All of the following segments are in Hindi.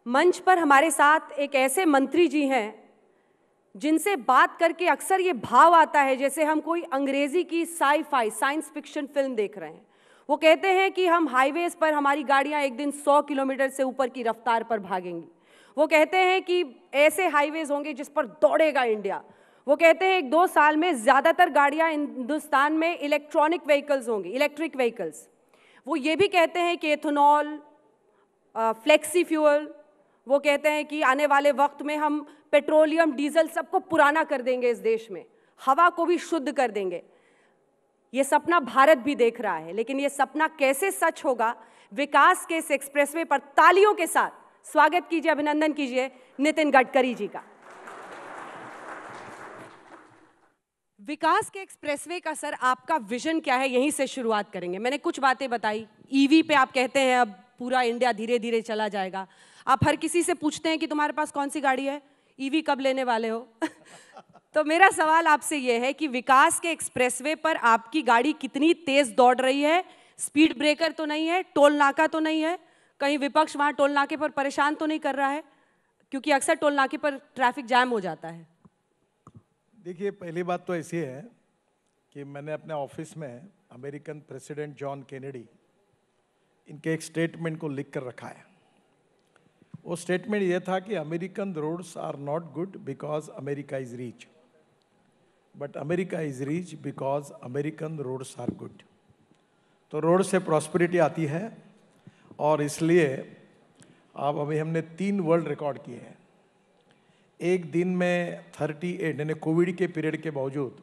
मंच पर हमारे साथ एक ऐसे मंत्री जी हैं जिनसे बात करके अक्सर ये भाव आता है जैसे हम कोई अंग्रेजी की साई-फाई साइंस फिक्शन फिल्म देख रहे हैं। वो कहते हैं कि हम हाईवेज पर हमारी गाड़ियां एक दिन 100 किलोमीटर से ऊपर की रफ्तार पर भागेंगी। वो कहते हैं कि ऐसे हाईवेज होंगे जिस पर दौड़ेगा इंडिया। वो कहते हैं 1-2 साल में ज़्यादातर गाड़ियां हिंदुस्तान में इलेक्ट्रॉनिक व्हीकल्स होंगी, इलेक्ट्रिक व्हीकल्स। वो ये भी कहते हैं कि एथेनॉल, फ्लेक्सी फ्यूल, वो कहते हैं कि आने वाले वक्त में हम पेट्रोलियम, डीजल सबको पुराना कर देंगे इस देश में, हवा को भी शुद्ध कर देंगे। ये सपना भारत भी देख रहा है, लेकिन ये सपना कैसे सच होगा? विकास के इस एक्सप्रेसवे पर तालियों के साथ स्वागत कीजिए, अभिनंदन कीजिए नितिन गडकरी जी का। विकास के एक्सप्रेसवे का सर आपका विजन क्या है? यहीं से शुरुआत करेंगे। मैंने कुछ बातें बताई, ईवी पे आप कहते हैं अब पूरा इंडिया धीरे धीरे चला जाएगा। आप हर किसी से पूछते हैं कि तुम्हारे पास कौन सी गाड़ी है, ईवी कब लेने वाले हो? तो मेरा सवाल आपसे ये है कि विकास के एक्सप्रेसवे पर आपकी गाड़ी कितनी तेज दौड़ रही है? स्पीड ब्रेकर तो नहीं है, टोल नाका तो नहीं है, कहीं विपक्ष वहां टोल नाके पर परेशान तो नहीं कर रहा है? क्योंकि अक्सर टोल नाके पर ट्रैफिक जैम हो जाता है। देखिए, पहली बात तो ऐसी है कि मैंने अपने ऑफिस में अमेरिकन प्रेसिडेंट जॉन केनेडी इनके एक स्टेटमेंट को लिख कर रखा है। वो स्टेटमेंट ये था कि American roads are not good because America is rich, but America is rich because American roads are good. तो रोड से प्रॉस्पेरिटी आती है और इसलिए अब अभी हमने 3 वर्ल्ड रिकॉर्ड किए हैं। एक दिन में 38, यानी कोविड के पीरियड के बावजूद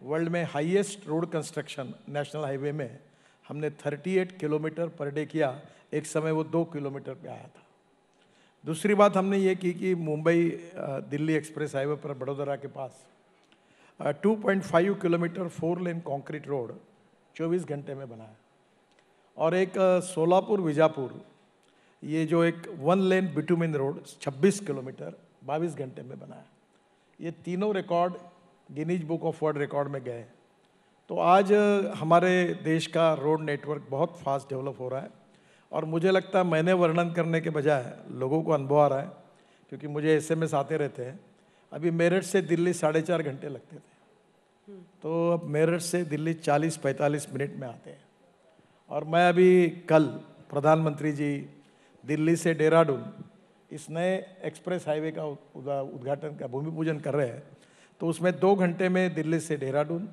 वर्ल्ड में highest road construction national highway में हमने 38 किलोमीटर पर डे किया। एक समय वो 2 किलोमीटर पे आया था। दूसरी बात हमने ये की कि मुंबई दिल्ली एक्सप्रेस हाईवे पर बड़ोदरा के पास 2.5 किलोमीटर 4 लेन कंक्रीट रोड 24 घंटे में बनाया। और एक सोलापुर विजापुर, ये जो एक 1 लेन बिटुमिन रोड 26 किलोमीटर 22 घंटे में बनाया। ये तीनों record Guinness book of world record में गए। तो आज हमारे देश का रोड नेटवर्क बहुत फास्ट डेवलप हो रहा है और मुझे लगता है मैंने वर्णन करने के बजाय लोगों को अनुभव आ रहा है, क्योंकि मुझे एसएमएस आते रहते हैं। अभी मेरठ से दिल्ली 4.5 घंटे लगते थे, तो अब मेरठ से दिल्ली 40-45 मिनट में आते हैं। और मैं अभी कल प्रधानमंत्री जी दिल्ली से देहरादून इस नए एक्सप्रेस हाईवे का उद्घाटन का भूमि पूजन कर रहे हैं। तो उसमें 2 घंटे में दिल्ली से देहरादून,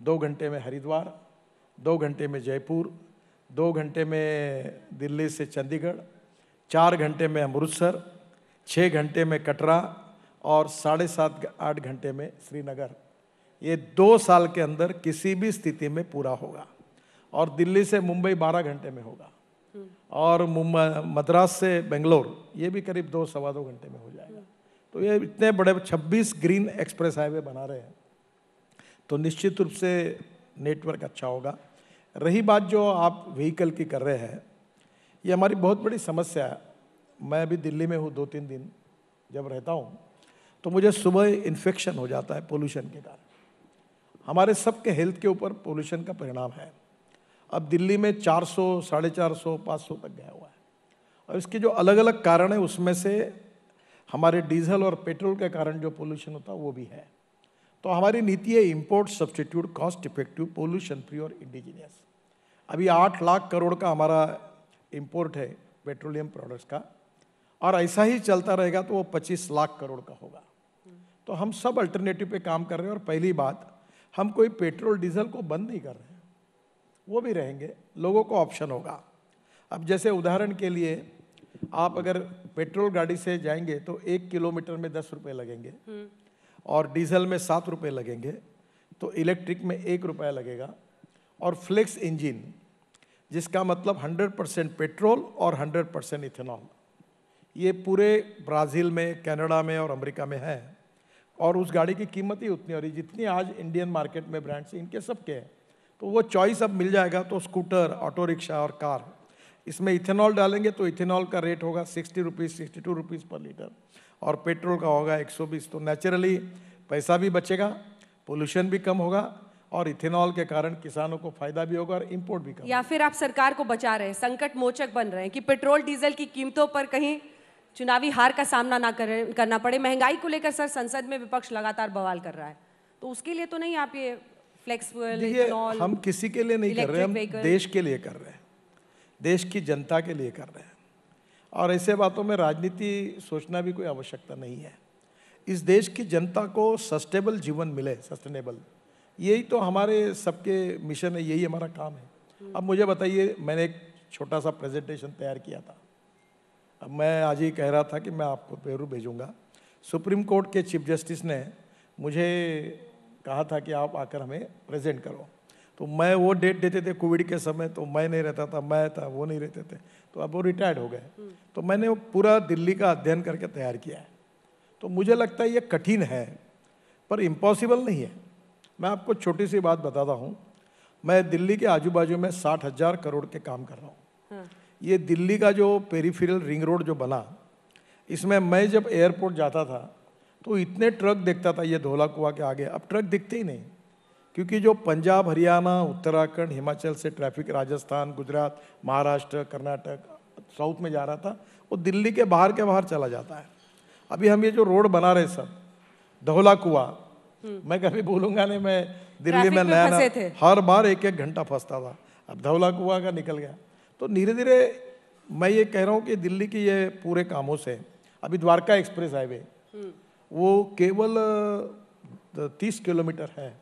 2 घंटे में हरिद्वार, 2 घंटे में जयपुर, 2 घंटे में दिल्ली से चंडीगढ़, 4 घंटे में अमृतसर, 6 घंटे में कटरा और 7.5-8 घंटे में श्रीनगर। ये 2 साल के अंदर किसी भी स्थिति में पूरा होगा। और दिल्ली से मुंबई 12 घंटे में होगा और मद्रास से बेंगलोर ये भी करीब 2-2.25 घंटे में हो जाएगा। तो ये इतने बड़े 26 ग्रीन एक्सप्रेस हाईवे बना रहे हैं, तो निश्चित रूप से नेटवर्क अच्छा होगा। रही बात जो आप व्हीकल की कर रहे हैं, ये हमारी बहुत बड़ी समस्या है। मैं अभी दिल्ली में हूँ 2-3 दिन जब रहता हूँ तो मुझे सुबह इन्फेक्शन हो जाता है पोल्यूशन के कारण। हमारे सबके हेल्थ के ऊपर पोल्यूशन का परिणाम है। अब दिल्ली में 400, 450, 500 तक गया हुआ है। और इसके जो अलग अलग कारण है उसमें से हमारे डीजल और पेट्रोल के कारण जो पोल्यूशन होता है वो भी है। तो हमारी नीति है import substitute cost effective pollution free और इंडिजीनियस। अभी 8 लाख करोड़ का हमारा इंपोर्ट है पेट्रोलियम प्रोडक्ट्स का, और ऐसा ही चलता रहेगा तो वो 25 लाख करोड़ का होगा। तो हम सब अल्टरनेटिव पे काम कर रहे हैं। और पहली बात, हम कोई पेट्रोल डीजल को बंद नहीं कर रहे हैं, वो भी रहेंगे, लोगों को ऑप्शन होगा। अब जैसे उदाहरण के लिए आप अगर पेट्रोल गाड़ी से जाएंगे तो 1 किलोमीटर में 10 रुपये लगेंगे और डीजल में 7 रुपये लगेंगे, तो इलेक्ट्रिक में 1 रुपया लगेगा। और फ्लेक्स इंजन, जिसका मतलब 100% पेट्रोल और 100% इथेनॉल, ये पूरे ब्राज़ील में, कनाडा में और अमेरिका में है। और उस गाड़ी की कीमत ही उतनी हो रही जितनी आज इंडियन मार्केट में ब्रांड्स इनके सबके हैं। तो वो चॉइस अब मिल जाएगा। तो स्कूटर, ऑटो रिक्शा और कार, इसमें इथेनॉल डालेंगे तो इथेनॉल का रेट होगा 60 रुपीज़, 62 रुपीज़ पर लीटर, और पेट्रोल का होगा 120। तो नेचुरली पैसा भी बचेगा, पोल्यूशन भी कम होगा और इथेनॉल के कारण किसानों को फायदा भी होगा और इंपोर्ट भी कम। या फिर आप सरकार को बचा रहे हैं, संकट मोचक बन रहे हैं कि पेट्रोल डीजल की कीमतों पर कहीं चुनावी हार का सामना ना करना पड़े। महंगाई को लेकर सर संसद में विपक्ष लगातार बवाल कर रहा है, तो उसके लिए तो नहीं आप ये फ्लेक्स फ्यूल, इथेनॉल, हम किसी के लिए नहीं कर रहे, हम देश के लिए कर रहे हैं, देश की जनता के लिए कर रहे हैं। और ऐसे बातों में राजनीति सोचना भी कोई आवश्यकता नहीं है। इस देश की जनता को सस्टेनेबल जीवन मिले, सस्टेनेबल, यही तो हमारे सबके मिशन है, यही हमारा काम है। अब मुझे बताइए, मैंने एक छोटा सा प्रेजेंटेशन तैयार किया था। अब मैं आज ही कह रहा था कि मैं आपको पेरू भेजूंगा। सुप्रीम कोर्ट के चीफ जस्टिस ने मुझे कहा था कि आप आकर हमें प्रेजेंट करो, तो मैं वो डेट देते थे कोविड के समय, तो मैं नहीं रहता था, मैं था, वो नहीं रहते थे, तो अब वो रिटायर्ड हो गए। तो मैंने वो पूरा दिल्ली का अध्ययन करके तैयार किया है। तो मुझे लगता है ये कठिन है पर इम्पॉसिबल नहीं है। मैं आपको छोटी सी बात बताता हूँ। मैं दिल्ली के आजू बाजू में 60,000 करोड़ के काम कर रहा हूँ। ये दिल्ली का जो पेरिफेरल रिंग रोड जो बना, इसमें मैं जब एयरपोर्ट जाता था तो इतने ट्रक देखता था ये धौला कुआं के आगे, अब ट्रक दिखते ही नहीं, क्योंकि जो पंजाब, हरियाणा, उत्तराखंड, हिमाचल से ट्रैफिक राजस्थान, गुजरात, महाराष्ट्र, कर्नाटक, साउथ में जा रहा था, वो दिल्ली के बाहर चला जाता है। अभी हम ये जो रोड बना रहे सब, धौला कुआं, मैं कभी भूलूंगा नहीं, मैं दिल्ली में नया हर बार 1-1 घंटा फंसता था। अब धौला कुआं का निकल गया। तो धीरे धीरे मैं ये कह रहा हूँ कि दिल्ली की ये पूरे कामों से, अभी द्वारका एक्सप्रेस हाईवे वो केवल 30 किलोमीटर है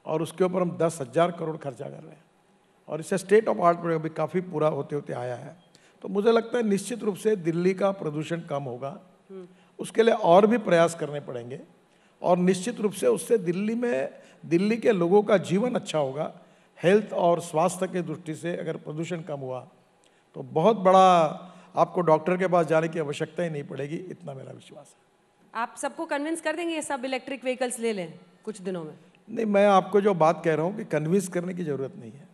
और उसके ऊपर हम 10,000 करोड़ खर्चा कर रहे हैं, और इससे स्टेट ऑफ आर्ट अभी काफ़ी पूरा होते होते आया है। तो मुझे लगता है निश्चित रूप से दिल्ली का प्रदूषण कम होगा, उसके लिए और भी प्रयास करने पड़ेंगे, और निश्चित रूप से उससे दिल्ली के लोगों का जीवन अच्छा होगा। हेल्थ और स्वास्थ्य की दृष्टि से अगर प्रदूषण कम हुआ तो बहुत बड़ा, आपको डॉक्टर के पास जाने की आवश्यकता ही नहीं पड़ेगी, इतना मेरा विश्वास है। आप सबको कन्विंस कर देंगे ये सब इलेक्ट्रिक व्हीकल्स ले लें कुछ दिनों में? नहीं, मैं आपको जो बात कह रहा हूँ कि कन्विंस करने की जरूरत नहीं है।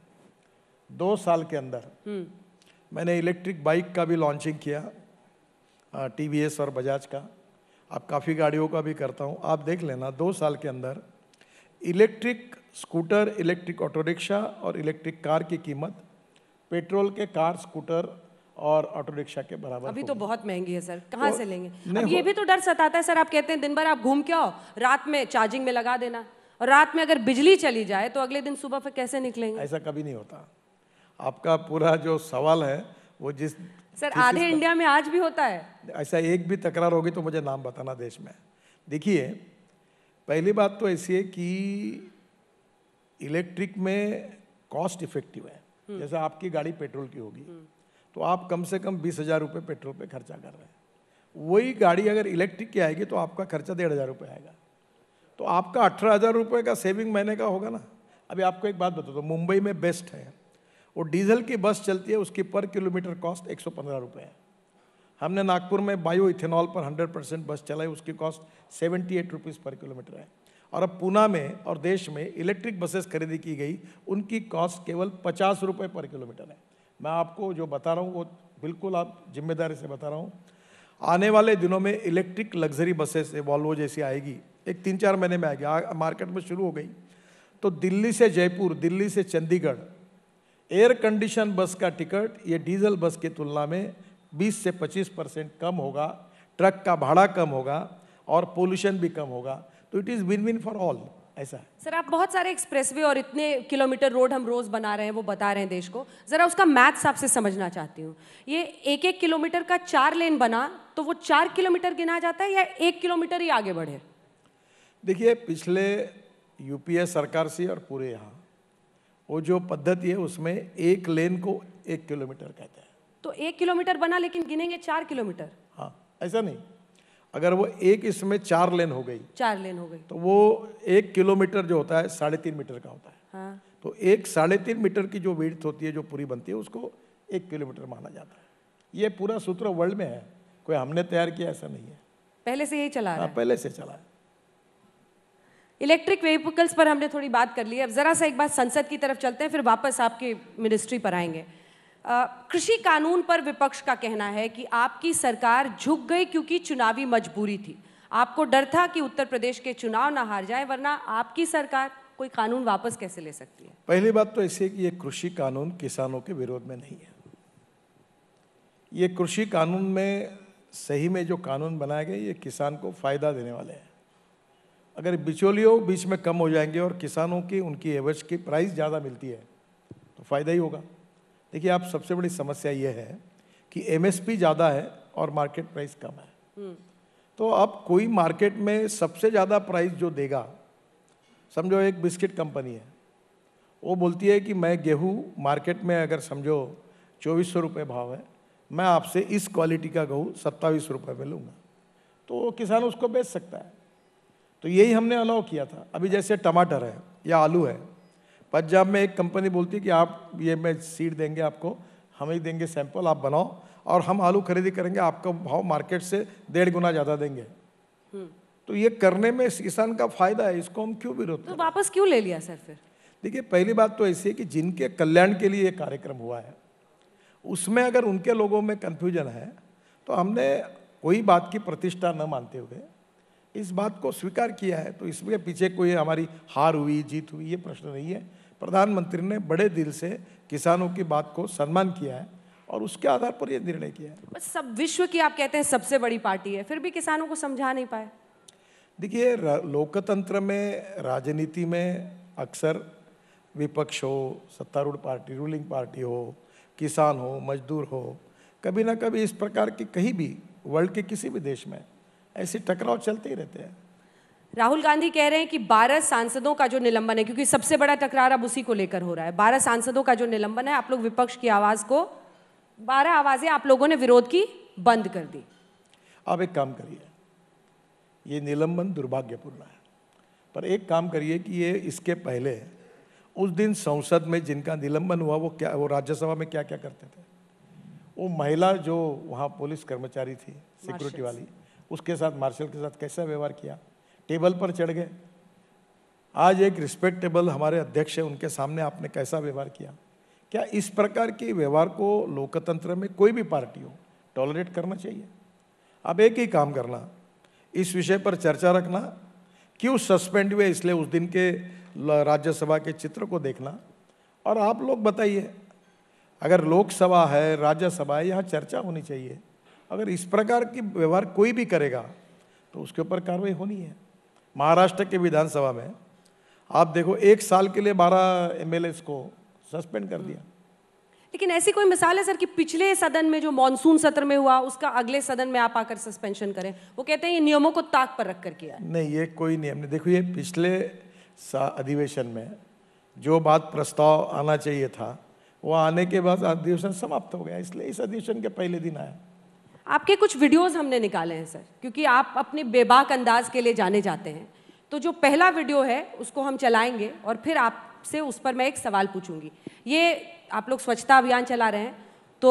2 साल के अंदर मैंने इलेक्ट्रिक बाइक का भी लॉन्चिंग किया, TVS और बजाज का। अब काफ़ी गाड़ियों का भी करता हूँ। आप देख लेना, 2 साल के अंदर electric scooter, electric auto rickshaw और इलेक्ट्रिक कार की कीमत पेट्रोल के कार, स्कूटर और ऑटो रिक्शा के बराबर। अभी तो बहुत महंगी है सर, कहाँ से लेंगे? अब ये भी तो डर सताता है सर, आप कहते हैं दिन भर आप घूम के आओ, रात में चार्जिंग में लगा देना, और रात में अगर बिजली चली जाए तो अगले दिन सुबह फिर कैसे निकलेंगे? ऐसा कभी नहीं होता। आपका पूरा जो सवाल है वो सर आधे इंडिया में आज भी होता है। ऐसा एक भी तकरार होगी तो मुझे नाम बताना देश में। देखिए, पहली बात तो ऐसी है कि इलेक्ट्रिक में कॉस्ट इफेक्टिव है। जैसे आपकी गाड़ी पेट्रोल की होगी तो आप कम से कम 20,000 रुपये पेट्रोल पे खर्चा कर रहे हैं। वही गाड़ी अगर इलेक्ट्रिक की आएगी तो आपका खर्चा 1,500 रुपये आएगा, तो आपका 18,000 रुपये का सेविंग महीने का होगा ना। अभी आपको एक बात बता दो, मुंबई में बेस्ट है, वो डीजल की बस चलती है, उसकी पर किलोमीटर कॉस्ट 115 रुपये है। हमने नागपुर में बायो इथेनॉल पर 100% बस चलाई, उसकी कॉस्ट 78 रुपीज़ पर किलोमीटर है। और अब पूना में और देश में इलेक्ट्रिक बसेस खरीदी की गई, उनकी कॉस्ट केवल 50 रुपये पर किलोमीटर है। मैं आपको जो बता रहा हूँ वो बिल्कुल आप जिम्मेदारी से बता रहा हूँ। आने वाले दिनों में इलेक्ट्रिक लग्जरी बसेस वॉल्वो जैसी आएगी, एक 3-4 महीने में आएगी, मार्केट में शुरू हो गई। तो दिल्ली से जयपुर, दिल्ली से चंडीगढ़ एयर कंडीशन बस का टिकट ये डीजल बस की तुलना में 20 से 25% कम होगा, ट्रक का भाड़ा कम होगा और पोल्यूशन भी कम होगा। तो it is win win for all. ऐसा है सर। आप बहुत सारे एक्सप्रेसवे और इतने किलोमीटर रोड हम रोज बना रहे हैं, वो बता रहे हैं देश को, जरा उसका मैथ्स आपसे समझना चाहती हूँ। ये 1-1 किलोमीटर का 4 लेन बना तो वो 4 किलोमीटर गिना जाता है या 1 किलोमीटर ही आगे बढ़े? देखिए, पिछले यूपीए सरकार से और पूरे यहाँ वो जो पद्धति है उसमें 1 लेन को 1 किलोमीटर कहते हैं। तो 1 किलोमीटर बना लेकिन गिनेंगे 4 किलोमीटर? हाँ, ऐसा नहीं, अगर वो एक इसमें 4 लेन हो गई, 4 लेन हो गई तो वो 1 किलोमीटर जो होता है 3.5 मीटर का होता है। हाँ। तो 3.5 मीटर की जो विड्थ होती है, जो पूरी बनती है, उसको 1 किलोमीटर माना जाता है। ये पूरा सूत्र वर्ल्ड में है, कोई हमने तैयार किया ऐसा नहीं है, पहले से यही चला रहा है। पहले से चला है। इलेक्ट्रिक व्हीकल्स पर हमने थोड़ी बात कर ली है, अब जरा सा एक बात संसद की तरफ चलते हैं, फिर वापस आपकी मिनिस्ट्री पर आएंगे। कृषि कानून पर विपक्ष का कहना है कि आपकी सरकार झुक गई क्योंकि चुनावी मजबूरी थी। आपको डर था कि उत्तर प्रदेश के चुनाव ना हार जाए, वरना आपकी सरकार कोई कानून वापस कैसे ले सकती है? पहली बात तो ऐसी है कि ये कृषि कानून किसानों के विरोध में नहीं है। ये कृषि कानून में सही में जो कानून बनाए गए ये किसान को फ़ायदा देने वाले हैं। अगर बिचौलियों बीच में कम हो जाएंगे और किसानों की उनकी एवज की प्राइस ज़्यादा मिलती है तो फ़ायदा ही होगा। देखिए, आप सबसे बड़ी समस्या ये है कि एमएसपी ज़्यादा है और मार्केट प्राइस कम है। तो अब कोई मार्केट में सबसे ज़्यादा प्राइस जो देगा, समझो एक बिस्किट कंपनी है, वो बोलती है कि मैं गेहूँ मार्केट में अगर समझो 2400 रुपये भाव है, मैं आपसे इस क्वालिटी का गेहूँ 27 रुपये में लूँगा, तो किसान उसको बेच सकता है। तो यही हमने अलाउ किया था। अभी जैसे टमाटर है या आलू है, पंजाब में एक कंपनी बोलती है कि आप ये मैं सीड देंगे आपको, हम ही देंगे सैंपल, आप बनाओ और हम आलू खरीदी करेंगे, आपका भाव मार्केट से 1.5 गुना ज़्यादा देंगे। तो ये करने में किसान का फायदा है, इसको हम क्यों विरोध तो वापस क्यों ले लिया सर फिर? देखिए, पहली बात तो ऐसी है कि जिनके कल्याण के लिए ये कार्यक्रम हुआ है, उसमें अगर उनके लोगों में कन्फ्यूजन है तो हमने कोई बात की प्रतिष्ठा न मानते हुए इस बात को स्वीकार किया है। तो इसमें पीछे कोई हमारी हार हुई जीत हुई ये प्रश्न नहीं है। प्रधानमंत्री ने बड़े दिल से किसानों की बात को सम्मान किया है और उसके आधार पर ये निर्णय किया है। सब विश्व की आप कहते हैं सबसे बड़ी पार्टी है, फिर भी किसानों को समझा नहीं पाए। देखिए, लोकतंत्र में, राजनीति में अक्सर विपक्ष हो, सत्तारूढ़ पार्टी, रूलिंग पार्टी हो, किसान हो, मजदूर हो, कभी ना कभी इस प्रकार की कहीं भी वर्ल्ड के किसी भी देश में ऐसे टकराव चलते ही रहते हैं। राहुल गांधी कह रहे हैं कि 12 सांसदों का जो निलंबन है, क्योंकि सबसे बड़ा टकरार अब उसी को लेकर हो रहा है, 12 सांसदों का जो निलंबन है, आप लोग विपक्ष की आवाज को 12 आवाजें आप लोगों ने विरोध की बंद कर दी। आप एक काम करिए, ये निलंबन दुर्भाग्यपूर्ण है, पर एक काम करिए कि ये इसके पहले उस दिन संसद में जिनका निलंबन हुआ वो राज्यसभा में क्या क्या करते थे। वो महिला जो वहाँ पुलिस कर्मचारी थी, सिक्योरिटी वाली, उसके साथ, मार्शल के साथ कैसा व्यवहार किया, टेबल पर चढ़ गए। आज एक रिस्पेक्टेबल हमारे अध्यक्ष है, उनके सामने आपने कैसा व्यवहार किया। क्या इस प्रकार के व्यवहार को लोकतंत्र में कोई भी पार्टी हो टॉलरेट करना चाहिए? अब एक ही काम करना, इस विषय पर चर्चा रखना, क्यों सस्पेंड हुए इसलिए उस दिन के राज्यसभा के चित्र को देखना, और आप लोग बताइए, अगर लोकसभा है, राज्यसभा है, यहाँ चर्चा होनी चाहिए। अगर इस प्रकार की व्यवहार कोई भी करेगा तो उसके ऊपर कार्रवाई होनी है। महाराष्ट्र के विधानसभा में आप देखो, 1 साल के लिए 12 एमएलए को सस्पेंड कर दिया। लेकिन ऐसी कोई मिसाल है सर कि पिछले सदन में जो मॉनसून सत्र में हुआ उसका अगले सदन में आप आकर सस्पेंशन करें? वो कहते हैं ये नियमों को ताक पर रख कर किया है। नहीं, ये कोई नियम नहीं। देखो, ये पिछले अधिवेशन में जो बात प्रस्ताव आना चाहिए था वो आने के बाद अधिवेशन समाप्त हो गया, इसलिए इस अधिवेशन के पहले दिन आया। आपके कुछ वीडियोस हमने निकाले हैं सर, क्योंकि आप अपने बेबाक अंदाज के लिए जाने जाते हैं। तो जो पहला वीडियो है उसको हम चलाएंगे और फिर आपसे उस पर मैं एक सवाल पूछूंगी। ये आप लोग स्वच्छता अभियान चला रहे हैं, तो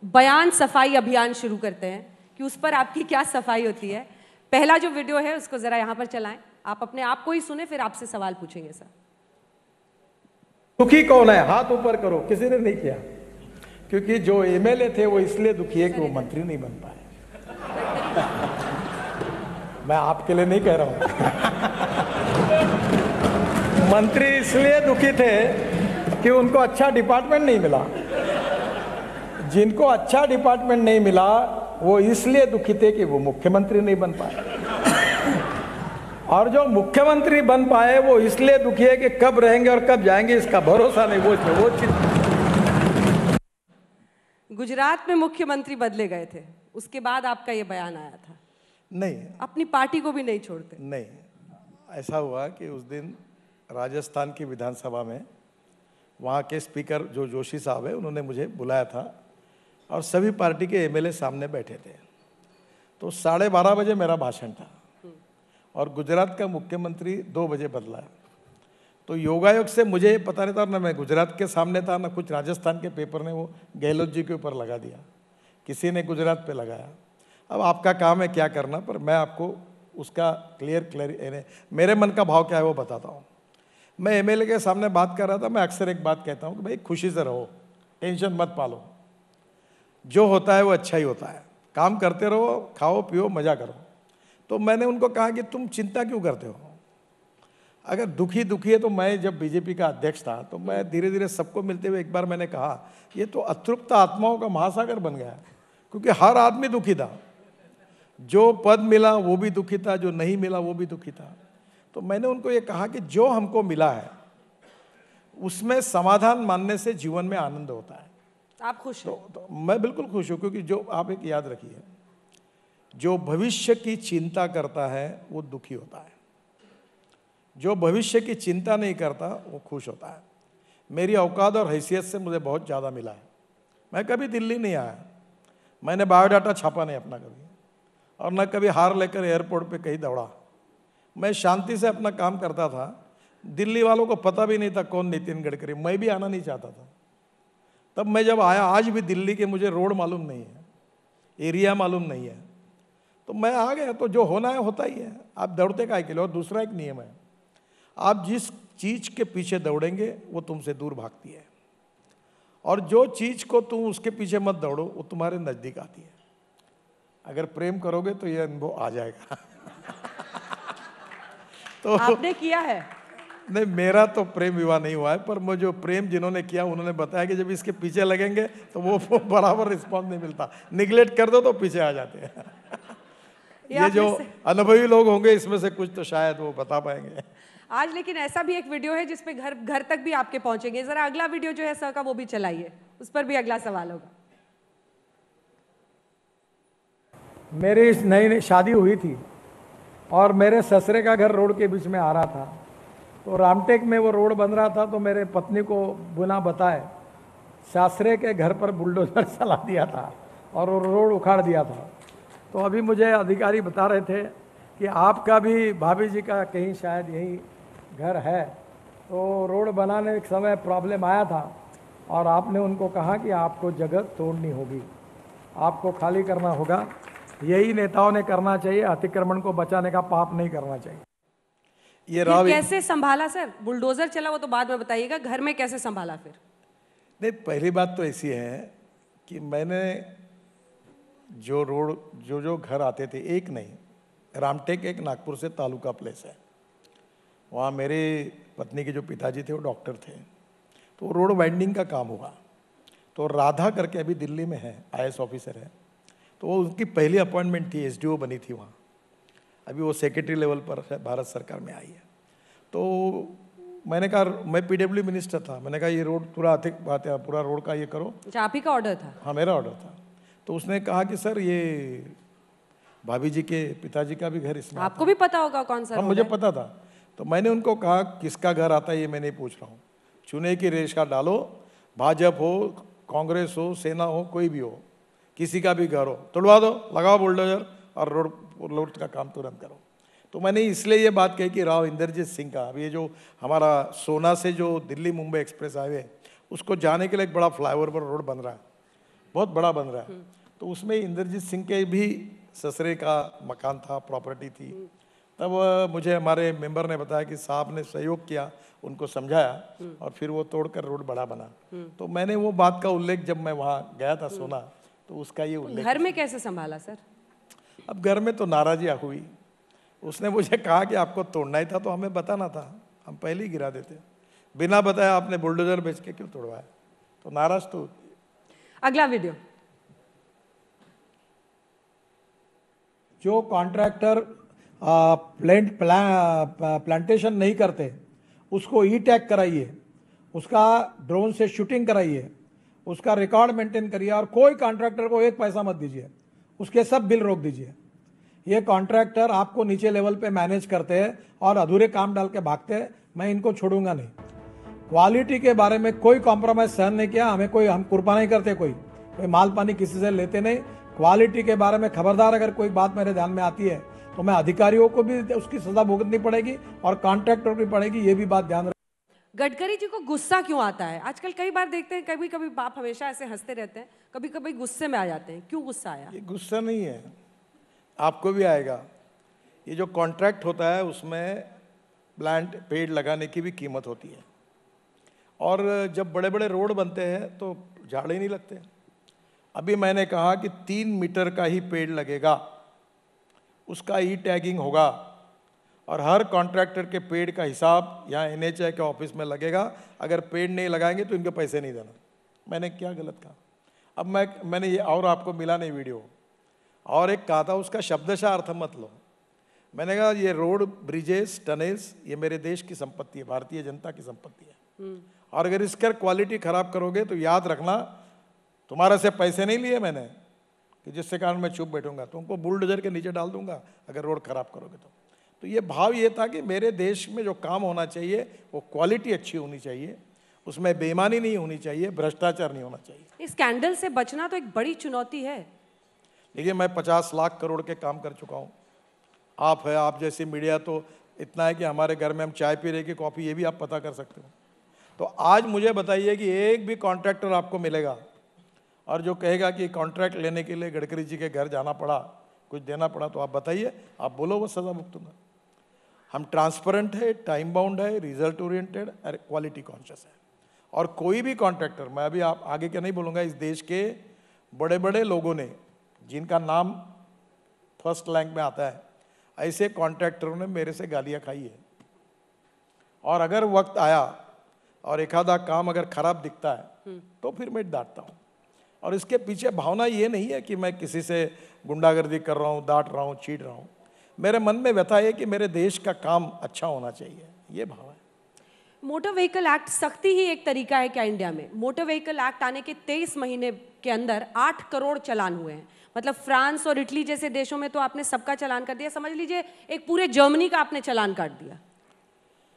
बयान सफाई अभियान शुरू करते हैं कि उस पर आपकी क्या सफाई होती है। पहला जो वीडियो है उसको जरा यहाँ पर चलाएं, आप अपने आप को ही सुने, फिर आपसे सवाल पूछेंगे सर। दुखी कौन है? हाथ ऊपर करो। किसी ने नहीं किया, क्योंकि जो एमएलए थे वो इसलिए दुखी है कि वो मंत्री नहीं बन पाए। मैं आपके लिए नहीं कह रहा हूं। मंत्री इसलिए दुखी थे कि उनको अच्छा डिपार्टमेंट नहीं मिला। जिनको अच्छा डिपार्टमेंट नहीं मिला वो इसलिए दुखी थे कि वो मुख्यमंत्री नहीं बन पाए, और जो मुख्यमंत्री बन पाए वो इसलिए दुखी है कि कब रहेंगे और कब जाएंगे इसका भरोसा नहीं। वो गुजरात में मुख्यमंत्री बदले गए थे, उसके बाद आपका ये बयान आया था। नहीं, अपनी पार्टी को भी नहीं छोड़ते। नहीं, ऐसा हुआ कि उस दिन राजस्थान की विधानसभा में वहाँ के स्पीकर जो जोशी साहब है उन्होंने मुझे बुलाया था और सभी पार्टी के एमएलए सामने बैठे थे। तो 12:30 बजे मेरा भाषण था और गुजरात का मुख्यमंत्री 2 बजे बदला। तो योगायोग से मुझे पता नहीं था, ना मैं गुजरात के सामने था, ना कुछ राजस्थान के पेपर ने वो गहलोत जी के ऊपर लगा दिया, किसी ने गुजरात पे लगाया। अब आपका काम है क्या करना, पर मैं आपको उसका क्लियर मेरे मन का भाव क्या है वो बताता हूँ। मैं एमएलए के सामने बात कर रहा था। मैं अक्सर एक बात कहता हूँ कि भाई खुशी से रहो, टेंशन मत पालो, जो होता है वो अच्छा ही होता है, काम करते रहो, खाओ पियो मजा करो। तो मैंने उनको कहा कि तुम चिंता क्यों करते हो, अगर दुखी है तो मैं जब बीजेपी का अध्यक्ष था तो मैं धीरे धीरे सबको मिलते हुए एक बार मैंने कहा ये तो अतृप्त आत्माओं का महासागर बन गया है, क्योंकि हर आदमी दुखी था। जो पद मिला वो भी दुखी था, जो नहीं मिला वो भी दुखी था। तो मैंने उनको ये कहा कि जो हमको मिला है उसमें समाधान मानने से जीवन में आनंद होता है। आप खुश हैं? तो मैं बिल्कुल खुश हूँ, क्योंकि जो आप एक याद रखिए, जो भविष्य की चिंता करता है वो दुखी होता है, जो भविष्य की चिंता नहीं करता वो खुश होता है। मेरी औकात और हैसियत से मुझे बहुत ज़्यादा मिला है। मैं कभी दिल्ली नहीं आया, मैंने बायोडाटा छापा नहीं अपना कभी, और न कभी हार लेकर एयरपोर्ट पे कहीं दौड़ा। मैं शांति से अपना काम करता था। दिल्ली वालों को पता भी नहीं था कौन नितिन गडकरी, मैं भी आना नहीं चाहता था। तब मैं जब आया, आज भी दिल्ली के मुझे रोड मालूम नहीं है, एरिया मालूम नहीं है, तो मैं आ गया। तो जो होना है होता ही है, आप दौड़ते काहे के लिए। और दूसरा एक नियम है, आप जिस चीज के पीछे दौड़ेंगे वो तुमसे दूर भागती है, और जो चीज को तुम उसके पीछे मत दौड़ो वो तुम्हारे नजदीक आती है। अगर प्रेम करोगे तो ये अनुभव आ जाएगा। तो आपने किया है? नहीं, मेरा तो प्रेम विवाह नहीं हुआ है, पर मैं जो प्रेम जिन्होंने किया उन्होंने बताया कि जब इसके पीछे लगेंगे तो वो बराबर रिस्पॉन्स नहीं मिलता, निगलेक्ट कर दो तो पीछे आ जाते हैं। ये जो अनुभवी लोग होंगे इसमें से कुछ तो शायद वो बता पाएंगे आज। लेकिन ऐसा भी एक वीडियो है जिसपे घर घर तक भी आपके पहुंचेंगे। जरा अगला वीडियो जो है सर का वो भी चलाइए, उस पर भी अगला सवाल होगा। मेरी नई शादी हुई थी और मेरे ससुरे का घर रोड के बीच में आ रहा था। तो रामटेक में वो रोड बन रहा था, तो मेरे पत्नी को बिना बताए ससुरे के घर पर बुलडोजर चला दिया था और वो रोड उखाड़ दिया था। तो अभी मुझे अधिकारी बता रहे थे कि आपका भी भाभी जी का कहीं शायद यही घर है, तो रोड बनाने के समय प्रॉब्लम आया था और आपने उनको कहा कि आपको जगह तोड़नी होगी, आपको खाली करना होगा। यही नेताओं ने करना चाहिए, अतिक्रमण को बचाने का पाप नहीं करना चाहिए। ये फिर कैसे संभाला सर? बुलडोजर चला वो तो बाद में बताइएगा, घर में कैसे संभाला फिर? नहीं, पहली बात तो ऐसी है कि मैंने जो रोड जो घर आते थे, एक नहीं, रामटेक एक नागपुर से तालुका प्लेस है, वहाँ मेरे पत्नी के जो पिताजी थे वो डॉक्टर थे, तो वो रोड वाइंडिंग का काम हुआ। तो राधा करके अभी दिल्ली में है, IAS ऑफिसर है, तो वो उनकी पहली अपॉइंटमेंट थी, SDO बनी थी वहाँ, अभी वो सेक्रेटरी लेवल पर भारत सरकार में आई है। तो मैंने कहा, मैं PW मिनिस्टर था, मैंने कहा ये रोड पूरा पूरा रोड का ये करो। अच्छा, आप ही का ऑर्डर था? हाँ, मेरा ऑर्डर था। तो उसने कहा कि सर ये भाभी जी के पिताजी का भी घर इसमें। आपको भी पता होगा कौन सा? हाँ, मुझे पता था। तो मैंने उनको कहा किसका घर आता है ये मैं नहीं पूछ रहा हूँ, चुने की रेशा डालो, भाजपा हो, कांग्रेस हो, सेना हो, कोई भी हो, किसी का भी घर हो, तोड़वा दो, लगाओ बुलडोजर और रोड का काम तुरंत करो। तो मैंने इसलिए ये बात कही कि राव इंद्रजीत सिंह का, अब ये जो हमारा सोना से जो दिल्ली मुंबई एक्सप्रेस हाईवे, उसको जाने के लिए एक बड़ा फ्लाईओवर पर रोड बन रहा है, बहुत बड़ा बन रहा है। तो उसमें इंद्रजीत सिंह के भी ससुरे का मकान था, प्रॉपर्टी थी। तब मुझे हमारे मेंबर ने बताया कि साहब ने सहयोग किया, उनको समझाया और फिर वो तोड़कर रोड बड़ा बना। तो मैंने वो बात का उल्लेख, जब मैं वहाँ गया था सोना, तो उसका ये उल्लेख। घर में कैसे संभाला सर? अब घर में तो नाराजी हुई, उसने मुझे कहा कि आपको तोड़ना ही था तो हमें बताना था, हम पहले ही गिरा देते, बिना बताया आपने बुलडोजर बेच के क्यों तोड़वाया, तो नाराज तो। अगला वीडियो। जो कॉन्ट्रैक्टर प्लांटेशन नहीं करते उसको ई-टैग कराइए, उसका ड्रोन से शूटिंग कराइए, उसका रिकॉर्ड मेंटेन करिए, और कोई कॉन्ट्रैक्टर को एक पैसा मत दीजिए, उसके सब बिल रोक दीजिए। ये कॉन्ट्रैक्टर आपको नीचे लेवल पे मैनेज करते हैं और अधूरे काम डाल के भागते हैं, मैं इनको छोड़ूंगा नहीं। क्वालिटी के बारे में कोई कॉम्प्रोमाइज सहन नहीं किया, हम कुर्बा नहीं करते, कोई माल पानी किसी से लेते नहीं। क्वालिटी के बारे में खबरदार अगर कोई बात मेरे ध्यान में आती है तो मैं अधिकारियों को भी उसकी सजा भुगतनी पड़ेगी और कॉन्ट्रैक्टर भी पड़ेगी, ये भी बात ध्यान रखें। गडकरी जी को गुस्सा क्यों आता है? आजकल कई बार देखते हैं, कभी कभी आप हमेशा ऐसे हंसते रहते हैं, कभी कभी गुस्से में आ जाते हैं, क्यों गुस्सा आया? ये गुस्सा नहीं है, आपको भी आएगा। ये जो कॉन्ट्रैक्ट होता है उसमें प्लांट पेड़ लगाने की भी कीमत होती है, और जब बड़े बड़े रोड बनते हैं तो झाड़ ही नहीं लगते। अभी मैंने कहा कि 3 मीटर का ही पेड़ लगेगा, उसका ई-टैगिंग होगा, और हर कॉन्ट्रैक्टर के पेड़ का हिसाब यहाँ NHAI के ऑफिस में लगेगा। अगर पेड़ नहीं लगाएंगे तो इनके पैसे नहीं देना। मैंने क्या गलत कहा? अब मैंने ये, और आपको मिला नहीं वीडियो, और एक कहा था उसका शब्दशः अर्थ मत लो। मैंने कहा ये रोड, ब्रिजेस, टनल्स ये मेरे देश की संपत्ति है, भारतीय जनता की संपत्ति है, और अगर इसका क्वालिटी खराब करोगे तो याद रखना तुम्हारे से पैसे नहीं लिए मैंने कि जिससे कारण मैं चुप बैठूंगा, तुमको बुलडोजर के नीचे डाल दूंगा अगर रोड खराब करोगे तो ये भाव ये था कि मेरे देश में जो काम होना चाहिए वो क्वालिटी अच्छी होनी चाहिए, उसमें बेईमानी नहीं होनी चाहिए, भ्रष्टाचार नहीं होना चाहिए। इस स्कैंडल से बचना तो एक बड़ी चुनौती है। देखिए मैं 50 लाख करोड़ के काम कर चुका हूँ। आप है, आप जैसे मीडिया तो इतना है कि हमारे घर में हम चाय पी रहे कि कॉफ़ी, ये भी आप पता कर सकते हो। तो आज मुझे बताइए कि एक भी कॉन्ट्रैक्टर आपको मिलेगा और जो कहेगा कि कॉन्ट्रैक्ट लेने के लिए गडकरी जी के घर जाना पड़ा, कुछ देना पड़ा, तो आप बताइए, आप बोलो वो सज़ा भुगतूंगा। हम ट्रांसपेरेंट है, टाइम बाउंड है, रिजल्ट ओरिएंटेड और क्वालिटी कॉन्शियस है। और कोई भी कॉन्ट्रैक्टर, मैं अभी आप आगे क्या नहीं बोलूँगा, इस देश के बड़े बड़े लोगों ने जिनका नाम फर्स्ट रैंक में आता है, ऐसे कॉन्ट्रैक्टरों ने मेरे से गालियाँ खाई है। और अगर वक्त आया और एक आधा काम अगर खराब दिखता है तो फिर मैं डांटता हूँ। और इसके पीछे भावना ये नहीं है कि मैं किसी से गुंडागर्दी कर रहा हूँ, डांट रहा हूँ, चीट रहा हूँ। मेरे मन में व्यथा है कि मेरे देश का काम अच्छा होना चाहिए, ये भाव है। मोटर व्हीकल एक्ट सख्ती ही एक तरीका है क्या इंडिया में? मोटर व्हीकल एक्ट आने के 23 महीने के अंदर 8 करोड़ चालान हुए हैं। मतलब फ्रांस और इटली जैसे देशों में तो आपने सबका चालान कर दिया, समझ लीजिए एक पूरे जर्मनी का आपने चालान काट दिया।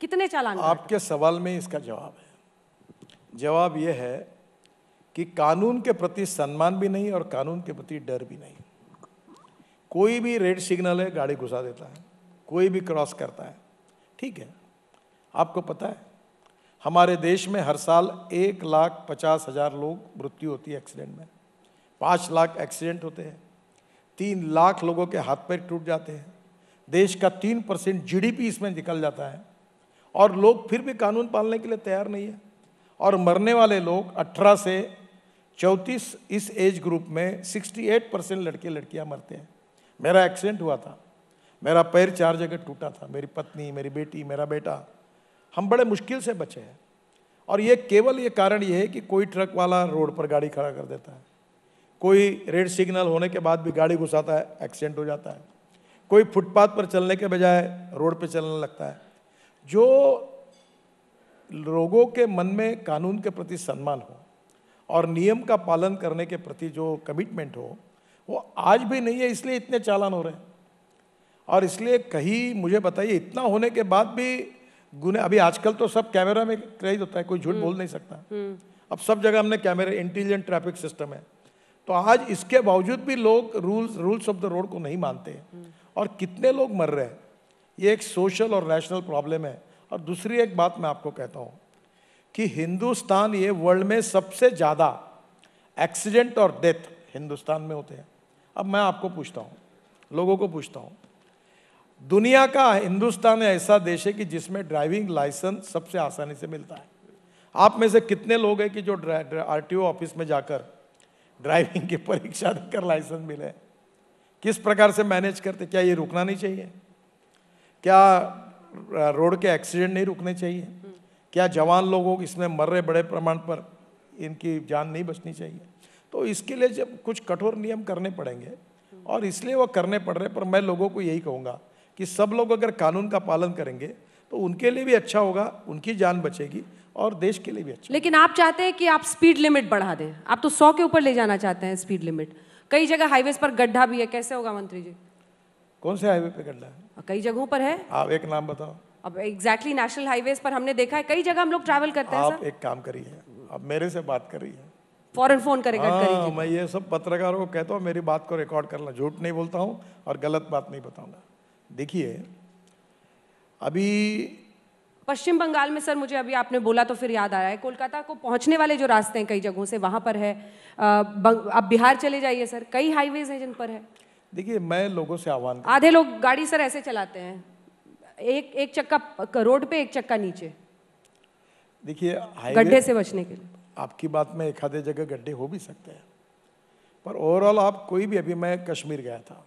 कितने चालान? आपके सवाल में इसका जवाब है। जवाब यह है कि कानून के प्रति सम्मान भी नहीं और कानून के प्रति डर भी नहीं। कोई भी रेड सिग्नल है गाड़ी घुसा देता है, कोई भी क्रॉस करता है, ठीक है। आपको पता है हमारे देश में हर साल 1,50,000 लोग मृत्यु होती है एक्सीडेंट में, 5 लाख एक्सीडेंट होते हैं, 3 लाख लोगों के हाथ पैर टूट जाते हैं, देश का 3% जीडीपी इसमें निकल जाता है, और लोग फिर भी कानून पालने के लिए तैयार नहीं है। और मरने वाले लोग 18 से 34 इस एज ग्रुप में 68% लड़के लड़कियां मरते हैं। मेरा एक्सीडेंट हुआ था, मेरा पैर 4 जगह टूटा था, मेरी पत्नी, मेरी बेटी, मेरा बेटा, हम बड़े मुश्किल से बचे हैं। और ये केवल ये कारण ये है कि कोई ट्रक वाला रोड पर गाड़ी खड़ा कर देता है, कोई रेड सिग्नल होने के बाद भी गाड़ी घुसाता है, एक्सीडेंट हो जाता है, कोई फुटपाथ पर चलने के बजाय रोड पर चलने लगता है। जो लोगों के मन में कानून के प्रति सम्मान हो और नियम का पालन करने के प्रति जो कमिटमेंट हो, वो आज भी नहीं है, इसलिए इतने चालान हो रहे हैं। और इसलिए कहीं मुझे बताइए, इतना होने के बाद भी गुने, अभी आजकल तो सब कैमरा में क्रेज होता है, कोई झूठ बोल नहीं सकता। अब सब जगह हमने कैमरे, इंटेलिजेंट ट्रैफिक सिस्टम है, तो आज इसके बावजूद भी लोग रूल्स ऑफ द रोड को नहीं मानते हैं और कितने लोग मर रहे हैं। ये एक सोशल और नेशनल प्रॉब्लम है। और दूसरी एक बात मैं आपको कहता हूँ कि हिंदुस्तान, ये वर्ल्ड में सबसे ज़्यादा एक्सीडेंट और डेथ हिंदुस्तान में होते हैं। अब मैं आपको पूछता हूँ, लोगों को पूछता हूँ, दुनिया का हिंदुस्तान ऐसा देश है कि जिसमें ड्राइविंग लाइसेंस सबसे आसानी से मिलता है। आप में से कितने लोग हैं कि जो आरटीओ ऑफिस में जाकर ड्राइविंग की परीक्षा देकर लाइसेंस मिले? किस प्रकार से मैनेज करते? क्या ये रुकना नहीं चाहिए? क्या रोड के एक्सीडेंट नहीं रुकने चाहिए? क्या जवान लोगों इसमें मर रहे बड़े प्रमाण पर, इनकी जान नहीं बचनी चाहिए? तो इसके लिए जब कुछ कठोर नियम करने पड़ेंगे, और इसलिए वो करने पड़ रहे। पर मैं लोगों को यही कहूँगा कि सब लोग अगर कानून का पालन करेंगे तो उनके लिए भी अच्छा होगा, उनकी जान बचेगी और देश के लिए भी अच्छा। लेकिन आप चाहते हैं कि आप स्पीड लिमिट बढ़ा दें, आप तो 100 के ऊपर ले जाना चाहते हैं स्पीड लिमिट। कई जगह हाईवेज पर गड्ढा भी है, कैसे होगा मंत्री जी? कौन से हाईवे पे गड्ढा है? कई जगहों पर है। आप एक नाम बताओ। अब एग्जैक्टली नेशनल हाईवेज पर हमने देखा है, कई जगह हम लोग ट्रैवल करते हैं। आप एक काम करिए, अब मेरे से बात कर रही है, फौरन फोन करेगा गडकरी जी। मैं ये सब पत्रकारों को कहता हूँ, मेरी बात को रिकॉर्ड करना, झूठ नहीं बोलता हूँ और गलत बात नहीं बताऊंगा। देखिए अभी पश्चिम बंगाल में सर, मुझे अभी आपने बोला तो फिर याद आया है, कोलकाता को पहुंचने वाले जो रास्ते हैं कई जगहों से वहां पर है। आप बिहार चले जाइए सर, कई हाईवेज हैं जिन पर है। देखिए मैं लोगों से आह्वान, आधे लोग गाड़ी सर ऐसे चलाते हैं, एक चक्का रोड पे, एक चक्का नीचे। देखिए गड्ढे से बचने के लिए आपकी बात में एक आधे जगह गड्ढे हो भी सकते हैं, पर ओवरऑल आप कोई भी, अभी मैं कश्मीर गया था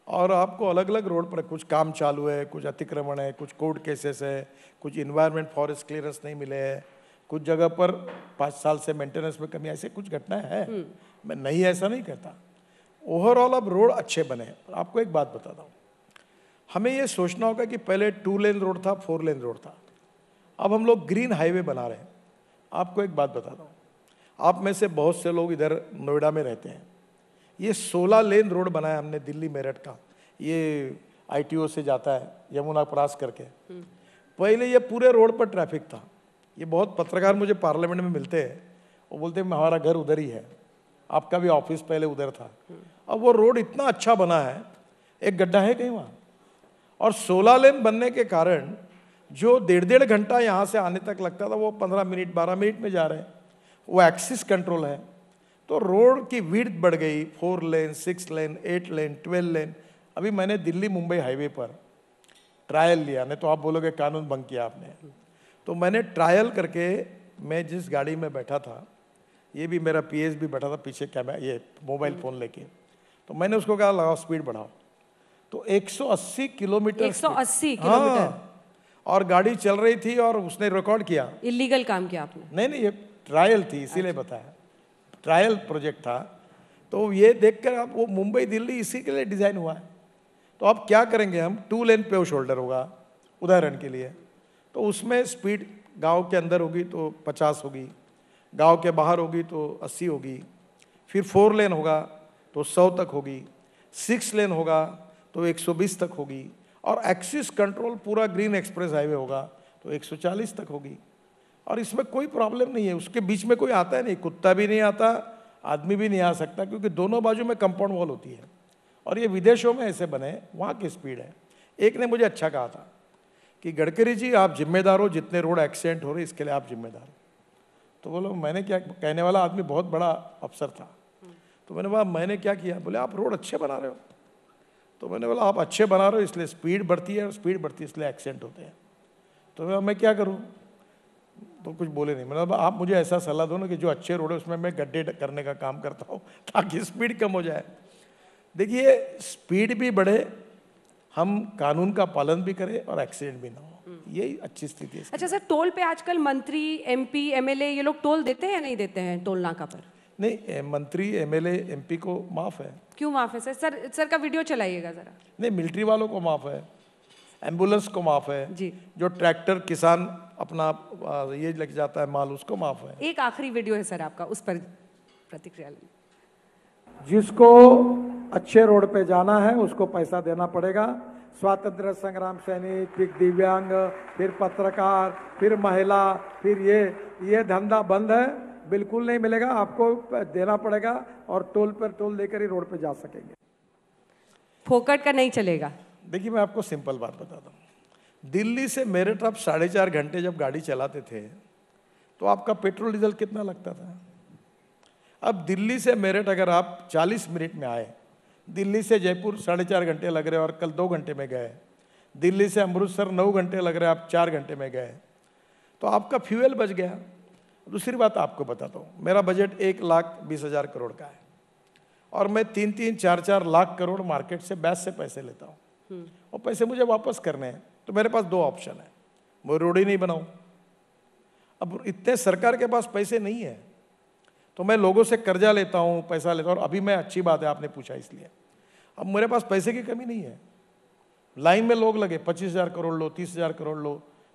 और आपको अलग अलग रोड पर कुछ काम चालू है, कुछ अतिक्रमण है, कुछ कोर्ट केसेस है, कुछ इन्वायरमेंट फॉरेस्ट क्लियरेंस नहीं मिले हैं, कुछ जगह पर 5 साल से मेंटेनेंस में कमी, ऐसे कुछ घटनाएं हैं। मैं नहीं ऐसा नहीं कहता, ओवरऑल अब रोड अच्छे बने। आपको एक बात बताता हूँ, हमें ये सोचना होगा कि पहले 2 लेन रोड था, 4 लेन रोड था, अब हम लोग ग्रीन हाईवे बना रहे हैं। आपको एक बात बताता हूँ, आप में से बहुत से लोग इधर नोएडा में रहते हैं, ये 16 लेन रोड बनाया हमने दिल्ली मेरठ का, ये ITO से जाता है यमुना क्रॉस करके। पहले ये पूरे रोड पर ट्रैफिक था। ये बहुत पत्रकार मुझे पार्लियामेंट में मिलते हैं, वो बोलते हैं हमारा घर उधर ही है, आपका भी ऑफिस पहले उधर था। अब वो रोड इतना अच्छा बना है, एक गड्ढा है कहीं वहाँ, और 16 लेन बनने के कारण जो 1.5 घंटा यहाँ से आने तक लगता था वो 15 मिनट 12 मिनट में जा रहे हैं। वो एक्सिस कंट्रोल है, तो रोड की विड्थ बढ़ गई, 4 लेन, 6 लेन, 8 लेन, 12 लेन। अभी मैंने दिल्ली मुंबई हाईवे पर ट्रायल लिया, नहीं तो आप बोलोगे कानून भंग किया आपने, तो मैंने ट्रायल करके, मैं जिस गाड़ी में बैठा था, ये भी मेरा PS भी बैठा था पीछे कैमरा ये मोबाइल फ़ोन लेके, तो मैंने उसको कहा लगाओ स्पीड बढ़ाओ, तो 180 किलोमीटर 180 किलोमीटर। हाँ, और गाड़ी चल रही थी और उसने रिकॉर्ड किया। इलीगल काम किया आपने? नहीं, ये ट्रायल थी इसीलिए बताया, ट्रायल प्रोजेक्ट था। तो ये देखकर आप, वो मुंबई दिल्ली इसी के लिए डिज़ाइन हुआ है। तो अब क्या करेंगे हम, 2 लेन पेव शोल्डर होगा उदाहरण के लिए, तो उसमें स्पीड गांव के अंदर होगी तो 50 होगी, गांव के बाहर होगी तो 80 होगी, फिर 4 लेन होगा तो 100 तक होगी, 6 लेन होगा तो 120 तक होगी, और एक्सिस कंट्रोल पूरा ग्रीन एक्सप्रेस हाईवे होगा तो 140 तक होगी। और इसमें कोई प्रॉब्लम नहीं है, उसके बीच में कोई आता है नहीं, कुत्ता भी नहीं आता, आदमी भी नहीं आ सकता, क्योंकि दोनों बाजू में कंपाउंड वॉल होती है। और ये विदेशों में ऐसे बने, वहाँ की स्पीड है। एक ने मुझे अच्छा कहा था कि गडकरी जी आप जिम्मेदार हो, जितने रोड एक्सीडेंट हो रहे इसके लिए आप जिम्मेदार हो। तो बोलो मैंने क्या, कहने वाला आदमी बहुत बड़ा अफसर था, तो मैंने बोला मैंने क्या किया, बोले आप रोड अच्छे बना रहे हो। तो मैंने बोला आप अच्छे बना रहे हो इसलिए स्पीड बढ़ती है, और स्पीड बढ़ती है इसलिए एक्सीडेंट होते हैं, तो मैं क्या करूँ। तो कुछ बोले नहीं। मैंने बोला आप मुझे ऐसा सलाह दो ना कि जो अच्छे रोड है उसमें मैं गड्ढे करने का काम करता हूँ ताकि स्पीड कम हो जाए। देखिए स्पीड भी बढ़े, हम कानून का पालन भी करें और एक्सीडेंट भी ना हो, यही अच्छी स्थिति है। अच्छा सर, टोल पे आजकल मंत्री, MP, MLA ये लोग टोल देते हैं या नहीं देते हैं टोल नाका पर? नहीं, मंत्री MLA MP को माफ है। क्यों माफ है सर? सर का वीडियो चलाइएगा जरा। नहीं, मिलिट्री वालों को माफ है, एम्बुलेंस को माफ है जी, जो ट्रैक्टर किसान अपना ये लेके जाता है माल, उसको माफ है। एक आखिरी वीडियो है सर आपका, उस पर प्रतिक्रिया लें। जिसको अच्छे रोड पे जाना है उसको पैसा देना पड़ेगा। स्वातंत्र संग्राम सैनिक, फिर दिव्यांग, फिर पत्रकार, फिर महिला, फिर ये धंधा बंद है, बिल्कुल नहीं मिलेगा, आपको देना पड़ेगा, और टोल पर टोल देकर ही रोड पे जा सकेंगे। फोकट का नहीं चलेगा। देखिए मैं आपको सिंपल बात बताता हूँ, दिल्ली से मेरठ आप 4.5 घंटे जब गाड़ी चलाते थे तो आपका पेट्रोल डीजल कितना लगता था। अब दिल्ली से मेरठ अगर आप 40 मिनट में आए, दिल्ली से जयपुर 4.5 घंटे लग रहे और कल 2 घंटे में गए, दिल्ली से अमृतसर 9 घंटे लग रहे आप 4 घंटे में गए, तो आपका फ्यूल बच गया। दूसरी बात आपको बताता हूँ, मेरा बजट 1,20,000 करोड़ का है और मैं 3-3, 4-4 लाख करोड़ मार्केट से बैच से पैसे लेता हूँ, और पैसे मुझे वापस करने हैं। तो मेरे पास 2 ऑप्शन है, मैं रोड ही नहीं बनाऊँ। अब इतने सरकार के पास पैसे नहीं है तो मैं लोगों से कर्जा लेता हूँ, पैसा लेता हूँ। और अभी मैं, अच्छी बात है आपने पूछा इसलिए, अब मेरे पास पैसे की कमी नहीं है। लाइन में लोग लगे 25,000 करोड़ लो, 30,000 करोड़ लो,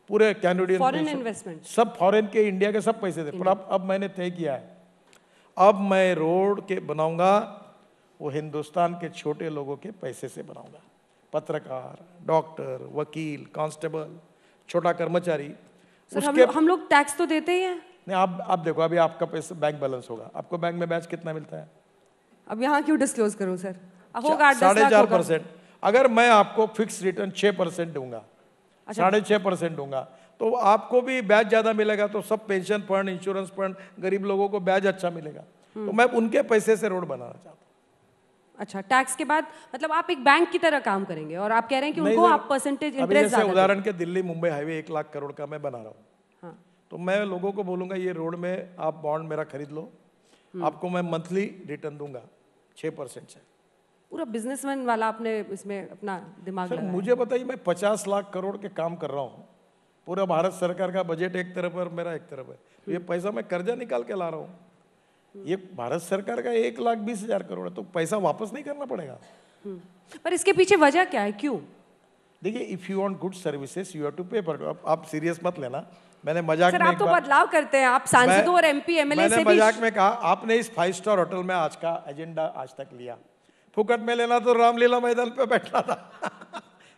पूरे कैनेडियन फॉरेन इन्वेस्टमेंट सब फॉरेन के, इंडिया के सब पैसे थे। पर अब मैंने तय किया है, अब मैं रोड के बनाऊंगा वो हिंदुस्तान के छोटे लोगों के पैसे से बनाऊंगा। पत्रकार, डॉक्टर, वकील, कांस्टेबल, छोटा कर्मचारी। सर हम लोग टैक्स तो देते ही हैं। नहीं, आप देखो, अभी आपका पैसा बैंक बैलेंस होगा, आपको बैंक में ब्याज कितना मिलता है? अब यहाँ क्यों डिस्क्लोज करूं सर? होगा 4.5%। अगर मैं आपको फिक्स रिटर्न 6% दूंगा, 6.5% दूंगा, तो आपको भी ब्याज ज्यादा मिलेगा, तो सब पेंशन फंड, इंश्योरेंस फंड, गरीब लोगों को ब्याज अच्छा मिलेगा। तो मैं उनके पैसे से रोड बनाना चाहता हूँ। अच्छा, टैक्स के बाद मतलब आप एक बैंक की तरह काम करेंगे, और आप कह रहे हैं कि उनको आप परसेंटेज इंटरेस्ट ज्यादा। उदाहरण के दिल्ली मुंबई हाईवे 1 लाख करोड़ का मैं बना रहा हूँ, हाँ, तो मैं लोगों को बोलूंगा ये रोड में आप बॉन्ड मेरा खरीद लो, आपको मैं मंथली रिटर्न दूंगा 6% से। पूरा बिजनेसमैन वाला आपने इसमें अपना दिमाग लगाया। मुझे बताइए, मैं 50 लाख करोड़ के काम कर रहा हूँ, पूरा भारत सरकार का बजट एक तरफ है और मेरा एक तरफ है, तो ये पैसा मैं कर्जा निकाल के ला रहा हूँ। ये भारत सरकार का 1,20,000 करोड़ है, तो पैसा वापस नहीं करना पड़ेगा। पर इसके पीछे वजह क्या है, क्यों? देखिए, if you want good services you have to pay for. आप सीरियस मत लेना, मैंने मजाक सर में आप तो बदलाव करते हैं, आप सांसदों और एमपी एमएलए से भी। मैंने मजाक में कहा, आपने इस 5 स्टार होटल में आज का एजेंडा आज तक लिया, फुकट में लेना तो रामलीला मैदान पे बैठना था।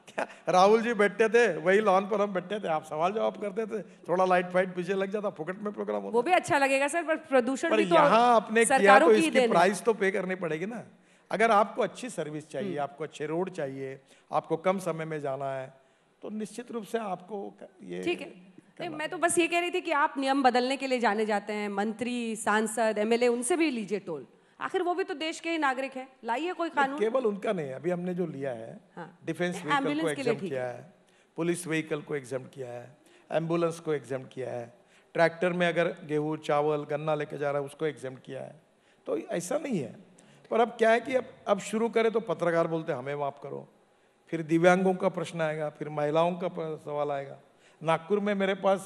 क्या राहुल जी बैठते थे, वही लॉन पर हम बैठते थे, आप सवाल जवाब करते थे, थोड़ा लाइट फाइट पीछे लग जाता, फुकट में प्रोग्राम होता। वो भी अच्छा लगेगा सर, पर प्रदूषण पर भी तो यहाँ आपने किया सरकारों तो की इसकी देन है। प्राइस तो पे करनी पड़ेगी ना। अगर आपको अच्छी सर्विस चाहिए, आपको अच्छे रोड चाहिए, आपको कम समय में जाना है, तो निश्चित रूप से आपको ये ठीक है। नहीं, मैं तो बस ये कह रही थी कि आप नियम बदलने के लिए जाने जाते हैं, मंत्री, सांसद, एमएलए, उनसे भी लीजिए टोल, आखिर वो भी तो देश के ही नागरिक हैं, लाइए कोई कानून। केवल उनका नहीं, अभी हमने जो लिया है, डिफेंस व्हीकल को एग्जाम किया है, पुलिस व्हीकल को एग्जाम किया है, एम्बुलेंस को एग्जाम किया है, ट्रैक्टर में अगर गेहूँ चावल गन्ना लेके जा रहा है उसको एग्जाम किया है। तो ऐसा नहीं है। पर अब क्या है कि अब शुरू करें तो पत्रकार बोलते हमें माफ करो, फिर दिव्यांगों का प्रश्न आएगा, फिर महिलाओं का सवाल आएगा। नागपुर में मेरे पास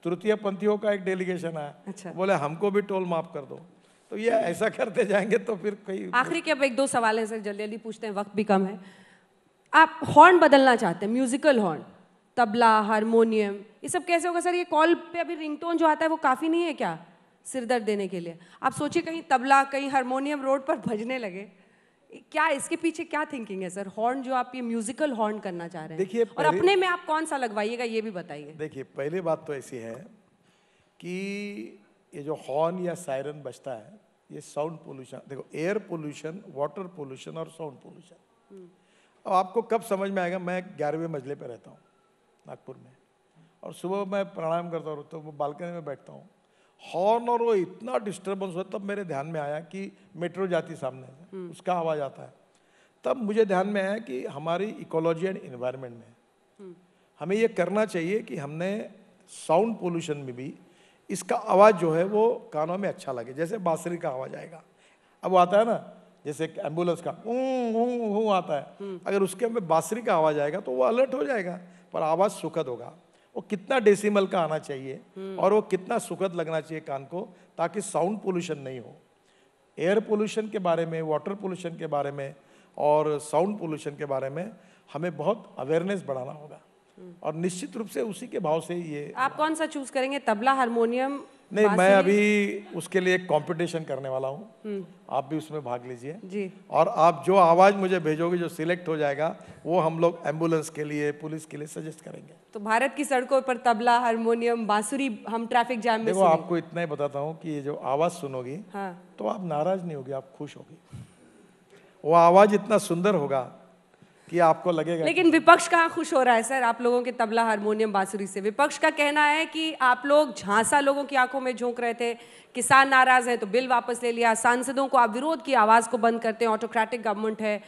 तृतीय पंथियों का एक डेलीगेशन आया, अच्छा। बोले हमको भी टोल माफ कर दो। तो ये ऐसा करते जाएंगे तो फिर कहीं। आखिरी के अब 1-2 सवाल हैं सर, जल्दी जल्दी पूछते हैं, वक्त भी कम है। आप हॉर्न बदलना चाहते हैं, म्यूजिकल हॉर्न, तबला, हारमोनियम, ये सब कैसे होगा सर? ये कॉल पे अभी रिंगटोन जो आता है वो काफ़ी नहीं है क्या सिरदर्द देने के लिए? आप सोचिए कहीं तबला, कहीं हारमोनियम रोड पर बजने लगे, क्या इसके पीछे क्या थिंकिंग है सर? हॉर्न जो आप ये म्यूजिकल हॉर्न करना चाह रहे हैं, देखिए, और अपने में आप कौन सा लगवाइएगा ये भी बताइए। देखिए, पहली बात तो ऐसी है कि ये जो हॉर्न या सायरन बजता है, ये साउंड पोल्यूशन, देखो एयर पोल्यूशन, वाटर पोल्यूशन और साउंड पोल्यूशन। अब आपको कब समझ में आएगा? मैं 11वें मंजिले पे रहता हूँ नागपुर में, और सुबह मैं प्राणायाम करता हूँ तो वो बालकनी में बैठता हूँ, हॉर्न और वो इतना डिस्टर्बेंस हुआ, तब मेरे ध्यान में आया कि मेट्रो जाती सामने से, उसका आवाज़ आता है। तब मुझे ध्यान में आया कि हमारी इकोलॉजी एंड इन्वायरमेंट में हमें ये करना चाहिए कि हमने साउंड पोल्यूशन में भी इसका आवाज़ जो है वो कानों में अच्छा लगे। जैसे बांसुरी का आवाज़ आएगा, अब वो आता है ना, जैसे एम्बुलेंस का हूँ आता है, अगर उसके में बांसुरी का आवाज़ आएगा तो वो अलर्ट हो जाएगा, पर आवाज़ सुखद होगा। वो कितना डेसिमल का आना चाहिए और वो कितना सुखद लगना चाहिए कान को, ताकि साउंड पोल्यूशन नहीं हो। एयर पोल्यूशन के बारे में, वाटर पोल्यूशन के बारे में और साउंड पोल्यूशन के बारे में हमें बहुत अवेयरनेस बढ़ाना होगा, और निश्चित रूप से उसी के भाव से ये। आप कौन सा चूज करेंगे, तबला, हारमोनियम? नहीं, मैं अभी उसके लिए एक कंपटीशन करने वाला हूँ, आप भी उसमें भाग लीजिए जी। और आप जो आवाज़ मुझे भेजोगे, जो सिलेक्ट हो जाएगा, वो हम लोग एम्बुलेंस के लिए, पुलिस के लिए सजेस्ट करेंगे। तो भारत की सड़कों पर तबला, हारमोनियम, बांसुरी हम ट्रैफिक जाम में देखो, आपको इतना ही बताता हूँ कि ये जो आवाज़ सुनोगी, हाँ। तो आप नाराज नहीं होगी, आप खुश होगी। वो आवाज़ इतना सुंदर होगा कि आपको लगेगा। लेकिन विपक्ष कहाँ खुश हो रहा है सर आप लोगों के तबला, हारमोनियम, बांसुरी से? विपक्ष का कहना है कि आप लोग झांसा लोगों की आंखों में झोंक रहे थे, किसान नाराज है तो बिल वापस ले लिया, सांसदों को आप विरोध की आवाज़ को बंद करते हैं, ऑटोक्रेटिक गवर्नमेंट है,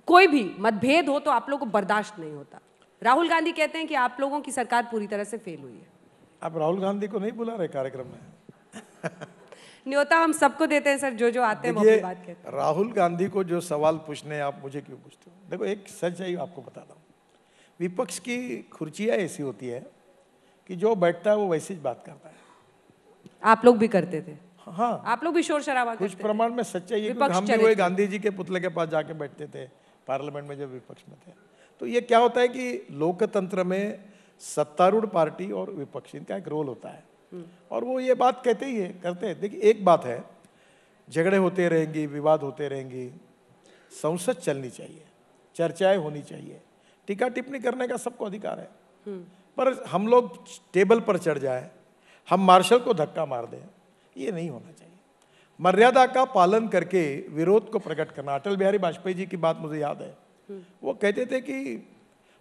कोई भी मतभेद हो तो आप लोगों को बर्दाश्त नहीं होता। राहुल गांधी कहते हैं कि आप लोगों की सरकार पूरी तरह से फेल हुई है। आप राहुल गांधी को नहीं बुला रहे कार्यक्रम में? न्योता हम सबको देते हैं सर, जो आते हैं वो अपनी बात कहते हैं। राहुल गांधी को जो सवाल पूछने आप मुझे क्यों पूछते हो? देखो, एक सच्चाई आपको बताता हूँ, विपक्ष की खुर्चियाँ ऐसी होती है कि जो बैठता है वो वैसी ही बात करता है। आप लोग भी करते थे? हाँ, आप लोग भी शोर शराबा कुछ करते प्रमाण में सच्चाई है, क्योंकि हम भी वही गांधी जी के पुतले के पास जाके बैठते थे पार्लियामेंट में जब विपक्ष में थे। तो ये क्या होता है कि लोकतंत्र में सत्तारूढ़ पार्टी और विपक्ष, इनका एक रोल होता है, और वो ये बात कहते ही है, करते हैं। देखिए, एक बात है, झगड़े होते रहेंगी, विवाद होते रहेंगी, संसद चलनी चाहिए, चर्चाएं होनी चाहिए, टीका टिप्पणी करने का सबको अधिकार है, पर हम लोग टेबल पर चढ़ जाए, हम मार्शल को धक्का मार दें, ये नहीं होना चाहिए। मर्यादा का पालन करके विरोध को प्रकट करना। अटल बिहारी वाजपेयी जी की बात मुझे याद है, वो कहते थे कि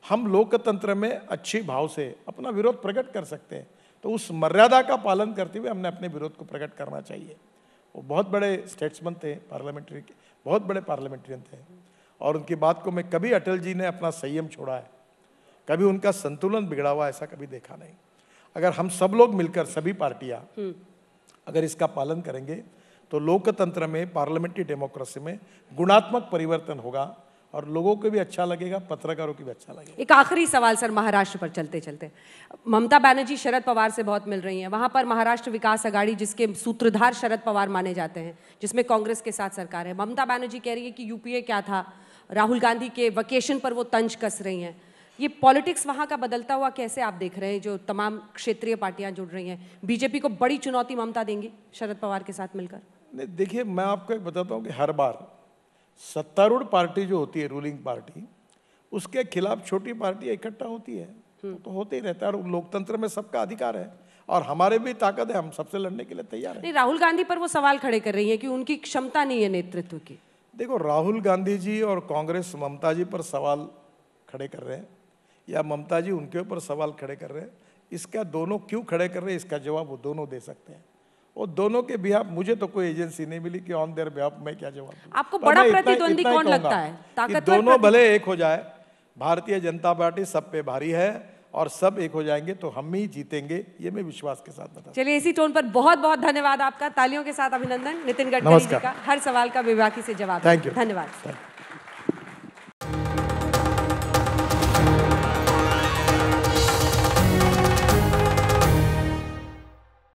हम लोकतंत्र में अच्छी भाव से अपना विरोध प्रकट कर सकते हैं, तो उस मर्यादा का पालन करते हुए हमने अपने विरोध को प्रकट करना चाहिए। वो बहुत बड़े स्टेट्समैन थे, पार्लियामेंट्री के बहुत बड़े पार्लियामेंट्रियन थे, और उनकी बात को मैं कभी अटल जी ने अपना संयम छोड़ा है, कभी उनका संतुलन बिगड़ा हुआ ऐसा कभी देखा नहीं। अगर हम सब लोग मिलकर, सभी पार्टियां अगर इसका पालन करेंगे तो लोकतंत्र में, पार्लियामेंट्री डेमोक्रेसी में गुणात्मक परिवर्तन होगा, और लोगों को भी अच्छा लगेगा, पत्रकारों को भी अच्छा लगेगा। एक आखिरी सवाल सर, महाराष्ट्र पर चलते चलते, ममता बनर्जी शरद पवार से बहुत मिल रही हैं, वहां पर महाराष्ट्र विकास आघाड़ी जिसके सूत्रधार शरद पवार माने जाते हैं, जिसमें कांग्रेस के साथ सरकार है, ममता बनर्जी कह रही है कि यूपीए क्या था, राहुल गांधी के वेकेशन पर वो तंज कस रही हैं। ये पॉलिटिक्स वहां का बदलता हुआ कैसे आप देख रहे हैं, जो तमाम क्षेत्रीय पार्टियां जुड़ रही हैं? बीजेपी को बड़ी चुनौती ममता देंगी शरद पवार के साथ मिलकर? नहीं, देखिए मैं आपको एक बताता हूँ कि हर बार सत्तारूढ़ पार्टी जो होती है, रूलिंग पार्टी, उसके खिलाफ छोटी पार्टी इकट्ठा होती है, तो होते ही रहता है। और लोकतंत्र में सबका अधिकार है और हमारे भी ताकत है, हम सबसे लड़ने के लिए तैयार हैं। नहीं, राहुल गांधी पर वो सवाल खड़े कर रही है कि उनकी क्षमता नहीं है नेतृत्व की। देखो, राहुल गांधी जी और कांग्रेस ममता जी पर सवाल खड़े कर रहे हैं या ममता जी उनके ऊपर सवाल खड़े कर रहे हैं, इसका दोनों क्यों खड़े कर रहे हैं, इसका जवाब वो दोनों दे सकते हैं। और दोनों के बिहाफ मुझे तो कोई एजेंसी नहीं मिली कि ऑन देयर बिहाफ मैं क्या जवाब दूं। आपको बड़ा प्रतिद्वंदी कौन लगता है? ताकतवर दोनों भले एक हो जाए, भारतीय जनता पार्टी सब पे भारी है और सब एक हो जाएंगे तो हम ही जीतेंगे, ये मैं विश्वास के साथ बता। चलिए, इसी टोन पर बहुत बहुत धन्यवाद आपका, तालियों के साथ अभिनंदन नितिन गडकरी जी का, हर सवाल का बेबाकी से जवाब। थैंक यू, धन्यवाद।